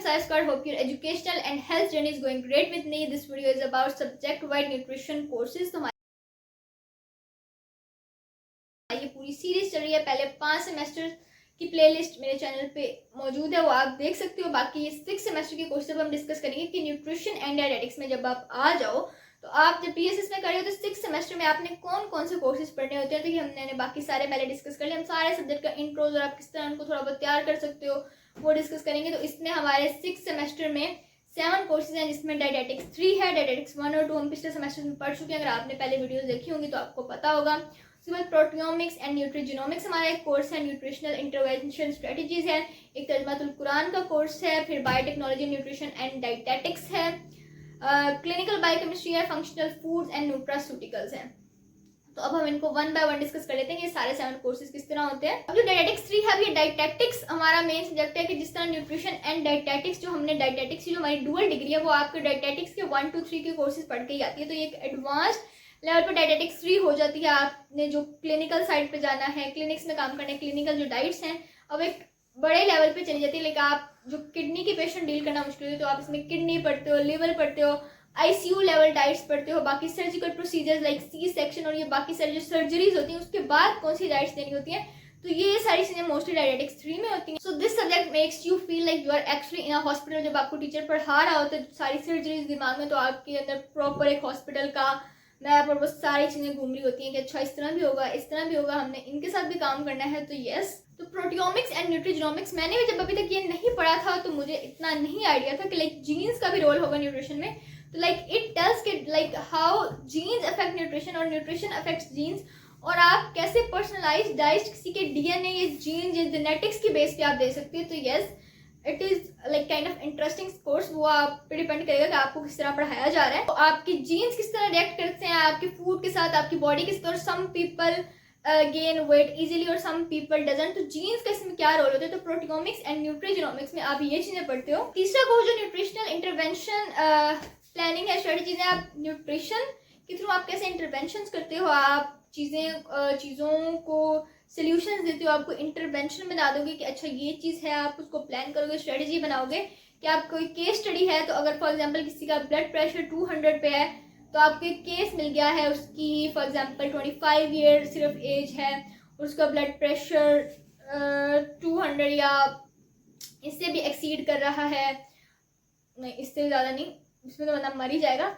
Sai Squad. Hope your educational and health journey is going great with me. This video is about subject-wide nutrition courses. तो ये पूरी series चल रही है. पहले 5 सेमेस्टर की प्लेलिस्ट मेरे चैनल पे मौजूद है, वो आप देख सकते हो. बाकी ये 6 सेमेस्टर के कोर्स अब हम डिस्कस करेंगे कि न्यूट्रिशन एंड डायटेटिक्स में जब आप आ जाओ तो आप जब PSS में कर रहे हो तो 6 सेमेस्टर में आपने कौन कौन से कोर्सेज पढ़ने होते हैं. तो कि हमने बाकी सारे पहले डिस्कस कर लिए. हम सारे सब्जेक्ट का इंट्रोज और आप किस तरह उनको थोड़ा बहुत तैयार कर सकते हो वो डिस्कस करेंगे. तो इसमें हमारे 6 सेमेस्टर में 7 कोर्सेज हैं, जिसमें डायटेटिक्स 3 है, डायटेटिक्स 1 और 2 हम पिछले सेमेस्टर में पढ़ चुके हैं. अगर आपने पहले वीडियोस देखी होंगी तो आपको पता होगा. उसके बाद प्रोटियोमिक्स एंड न्यूट्रीजिनोमिक्स हमारा एक कोर्स है. न्यूट्रिशनल इंटरवेंशन स्ट्रेटजीज है. एक तर्जुमातुल कुरान का कोर्स है. फिर बायोटेक्नोलॉजी, न्यूट्रिशन एंड डाइटेटिक्स है. क्लिनिकल बायोकेमिस्ट्री है. फंक्शनल फूड्स एंड न्यूट्रास्यूटिकल्स हैं. तो अब हम इनको 1 बाय 1 डिस्कस कर लेते हैं कि ये सारे 7 कोर्सेज किस तरह होते हैं. अब जो डाइटेटिक्स 3 है, ये डाइटेटिक्स हमारा मेन सब्जेक्ट है कि जिस तरह न्यूट्रिशन एंड डाइटेटिक्स जो हमने डाइटेटिक्स की जो हमारी डुअल डिग्री है वो आपके डाइटेटिक्स के 1 2 3 के कोर्सेज पढ़ के ही आती है. तो ये एक एडवांस लेवल पर डाइटेटिक्स 3 हो जाती है. आपने जो क्लिनिकल साइड पे जाना है, क्लिनिक्स में काम करना है, क्लिनिकल जो डाइट्स हैं अब एक बड़े लेवल पे चली जाती है. लेकिन आप जो किडनी के पेशेंट डील करना मुश्किल है तो आप इसमें किडनी पढ़ते हो, लिवर पढ़ते हो, ICU लेवल डाइट्स पढ़ते हो, बाकी सर्जिकल प्रोसीजर्स लाइक C-सेक्शन और ये बाकी सारी जो सर्जरीज होती हैं उसके बाद कौन सी डाइट्स देनी होती हैं. तो ये सारी चीज़ें मोस्टली डायटेटिक्स 3 में होती हैं. So this subject makes you feel like you are actually in a hospital. जब आपको टीचर पढ़ा रहा होता है सारी सर्जरीज दिमाग में तो आपके अंदर प्रॉपर एक हॉस्पिटल का मैप और वो सारी चीज़ें घूम रही होती हैं कि अच्छा इस तरह भी होगा, इस तरह भी होगा, हमने इनके साथ भी काम करना है. तो यस, तो प्रोटियोमिक्स एंड न्यूट्रीजिनोमिक्स मैंने भी जब अभी तक ये नहीं पढ़ा था तो मुझे इतना नहीं आइडिया था कि लाइक जीन्स का भी रोल होगा न्यूट्रिशन में. तो लाइक इट टेल्स कि like how jeans affect nutrition और न्यूट्रिशन अफेक्ट्स जीन्स, और आप कैसे पर्सनलाइज डाइट किसी के DNA या जीन्स या जेनेटिक्स की बेस पे आप दे सकते हैं. तो yes, it is like kind of interesting course. वो आप पे डिपेंड करेगा कि आपको किस तरह पढ़ाया जा रहा है. तो आपके जीन्स किस तरह रिएक्ट करते हैं आपके फूड के साथ, आपकी बॉडी किस तरह. Some people gain weight easily और सम पीपल डजंट. तो जीन्स का इसमें क्या रोल होता है. तो प्रोटियोमिक्स एंड न्यूट्रीजिनोमिक्स में आप ये चीज़ें पढ़ते हो. तीसरा कोर्स जो न्यूट्रिशनल इंटरवेंशन प्लानिंग है, स्ट्रेटजीज है. आप न्यूट्रिशन के थ्रू आप कैसे इंटरवेंशन करते हो, आप चीज़ों को सोल्यूशंस देते हो, आपको इंटरवेंशन बना दोगे कि अच्छा ये चीज़ है, आप उसको प्लान करोगे, स्ट्रेटजी बनाओगे. कि आप कोई केस स्टडी है तो अगर फॉर एग्जांपल किसी का ब्लड प्रेशर 200 पे है तो आपको एक केस मिल गया है, उसकी फॉर एग्जांपल 25 ईयर सिर्फ एज है, उसका ब्लड प्रेशर 200 या इससे भी एक्सीड कर रहा है, नहीं इससे ज़्यादा नहीं, इसमें तो बंदा मर ही जाएगा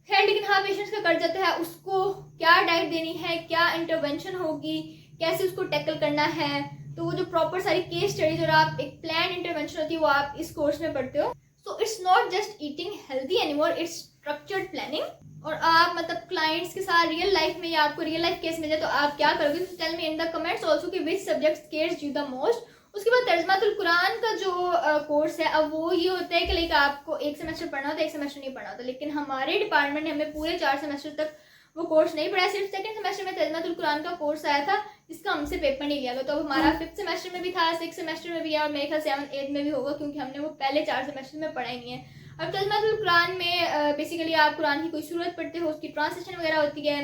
खैर. लेकिन हाँ पेशेंट्स का कर जाता है, उसको क्या डाइट देनी है, क्या इंटरवेंशन होगी, कैसे उसको टैकल करना है. तो वो जो प्रॉपर सारी केस स्टडीज और आप एक प्लान इंटरवेंशन होती है वो आप इस कोर्स में पढ़ते हो. So it's not just eating healthy anymore, it's structured planning. और आप मतलब क्लाइंट्स के साथ रियल लाइफ में या आपको रियल लाइफ केस मिल जाए तो आप क्या करोगे. तो tell me in the comments also कि which subject scares you the most. उसके बाद तर्जुमातुल कुरान का जो कोर्स है अब वो ये होता है कि लाइक आपको एक सेमेस्टर पढ़ना होता है, एक सेमेस्टर नहीं पढ़ना होता. लेकिन हमारे डिपार्टमेंट ने हमें पूरे 4 सेमेस्टर तक वो कोर्स नहीं पढ़ा. सिर्फ सेकंड सेमेस्टर में तर्जुमातुल कुरान का कोर्स आया था जिसका हमसे पेपर नहीं लिया गया. तो अब हमारा 5th सेमेस्टर में भी था, 6th सेमेस्टर में भी है और मेरे ख्याल 7th 8th में भी होगा क्योंकि हमने वो पहले 4 सेमेस्टर में पढ़ा ही नहीं है. अब तर्जुमातुल कुरान में बेसिकली आप कुरान की कोई सूरत पढ़ते हो, उसकी ट्रांसलेशन वगैरह होती है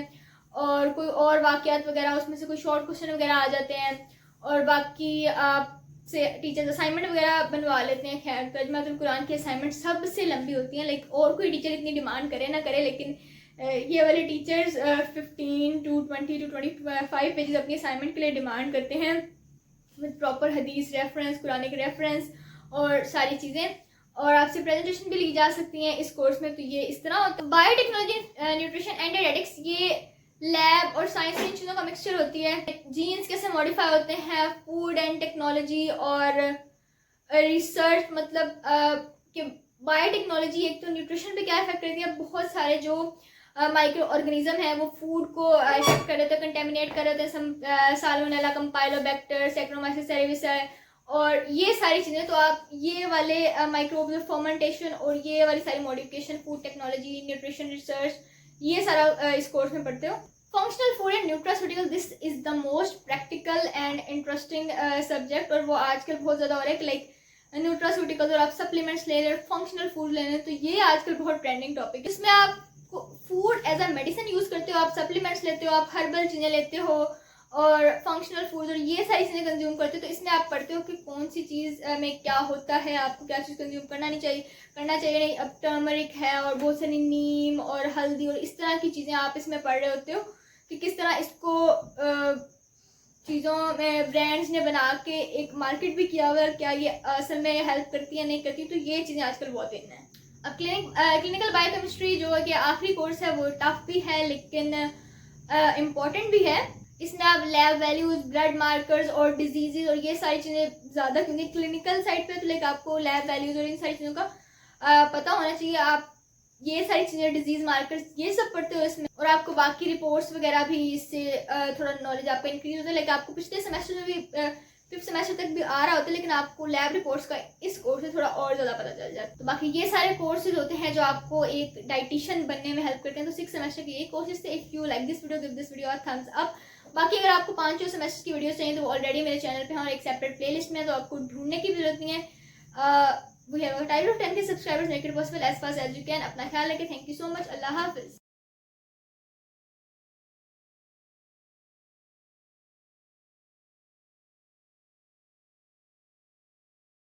और कोई और वाक़यात वगैरह, उसमें से कोई शॉर्ट क्वेश्चन वगैरह आ जाते हैं और बाकी आप से टीचर्स असाइनमेंट वगैरह बनवा लेते हैं. खैर तर्जुमातुल कुरान की असाइनमेंट सबसे लंबी होती हैं, लाइक और कोई टीचर इतनी डिमांड करे ना करे, लेकिन ये वाले टीचर्स 15 to 20 to 25 पेजेस अपनी असाइनमेंट के लिए डिमांड करते हैं विद प्रॉपर हदीस रेफरेंस, कुरानिक रेफरेंस और सारी चीज़ें. और आपसे प्रेजेंटेशन भी ली जा सकती हैं इस कोर्स में. तो ये इस तरह होता है. बायोटेक्नोलॉजी, न्यूट्रिशन एंड डायटेटिक्स ये लैब और साइंस इन चीज़ों का मिक्सचर होती है. जीन्स कैसे मॉडिफाई होते हैं, फूड एंड टेक्नोलॉजी और रिसर्च, मतलब कि बायोटेक्नोलॉजी एक तो न्यूट्रिशन पे क्या इफेक्ट करती है. बहुत सारे जो माइक्रो ऑर्गेनिज्म है वो फूड को इफेक्ट कर रहे थे, कंटेमिनेट कर रहे थे. साल्मोनेला, कंपाइलोबैक्टर, सैक्रोमाइसिस सेरेविस और ये सारी चीज़ें. तो आप ये वाले माइक्रोब फर्मेंटेशन और ये वाली सारी modification, food technology, nutrition research, ये सारा इस कोर्स में पढ़ते हो. Functional food and nutraceutical, this is the most practical and interesting subject. और वो आजकल बहुत ज़्यादा हो रहा है कि लाइक न्यूट्रास्यूटिकल और आप सप्लीमेंट्स ले रहे हो, फंक्शनल फूड ले रहे हैं. तो ये आजकल बहुत ट्रेंडिंग टॉपिक है. इसमें आप food as a medicine use करते हो, आप सप्लीमेंट्स लेते हो, आप हर्बल चीज़ें लेते हो और फंक्शनल फूड और ये सारी चीज़ें कंज्यूम करते हो, तो इसमें आप पढ़ते हो कि कौन सी चीज़ में क्या होता है, आपको क्या चीज़ कंज्यूम करना नहीं। अब टर्मरिक है और बहुत सारी नीम और हल्दी और इस तरह की चीज़ें आप इसमें पढ़ रहे होते हो कि किस तरह इसको चीज़ों में ब्रांड्स ने बना के एक मार्केट भी किया हुआ है, क्या ये असल में हेल्प करती है नहीं करती। तो ये चीज़ें आजकल बहुत इन है। अब क्लिनिकल बायोकेमिस्ट्री जो है कि आखिरी कोर्स है, वो टफ भी है लेकिन इम्पॉर्टेंट भी है। इसमें आप लैब वैल्यूज, ब्लड मार्कर्स और डिजीजेज और ये सारी चीज़ें ज़्यादा, क्योंकि क्लिनिकल साइड पे तो लाइक आपको लैब वैल्यूज और इन सारी चीज़ों का पता होना चाहिए। आप ये सारी चीज़ें, डिजीज मार्कर्स, ये सब पढ़ते हो इसमें, और आपको बाकी रिपोर्ट्स वगैरह भी इससे थोड़ा नॉलेज आपका इंक्रीज होता है। लाइक आपको पिछले सेमेस्टर में भी 5th सेमेस्टर तक भी आ रहा होता है, लेकिन आपको लैब रिपोर्ट्स का इस कोर्स से थोड़ा और ज़्यादा पता चल जाता है। तो बाकी ये सारे कोर्सेज होते हैं जो आपको एक डाइटिशियन बनने में हेल्प करते हैं। तो 6th सेमेस्टर के ये कोर्सेज थे। If you like this video, give this video Thums up. बाकी अगर आपको 5 सेमेस्टर की वीडियोस चाहिए तो वो ऑलरेडी मेरे चैनल पे हैं और एक सेपरेट प्लेलिस्ट में है, तो आपको ढूंढने की भी जरूरत नहीं है। We have a target of 10K subscribers, make it possible as fast as you can. अपना ख्याल रखें। Thank you so much. अल्लाह हाफिज़।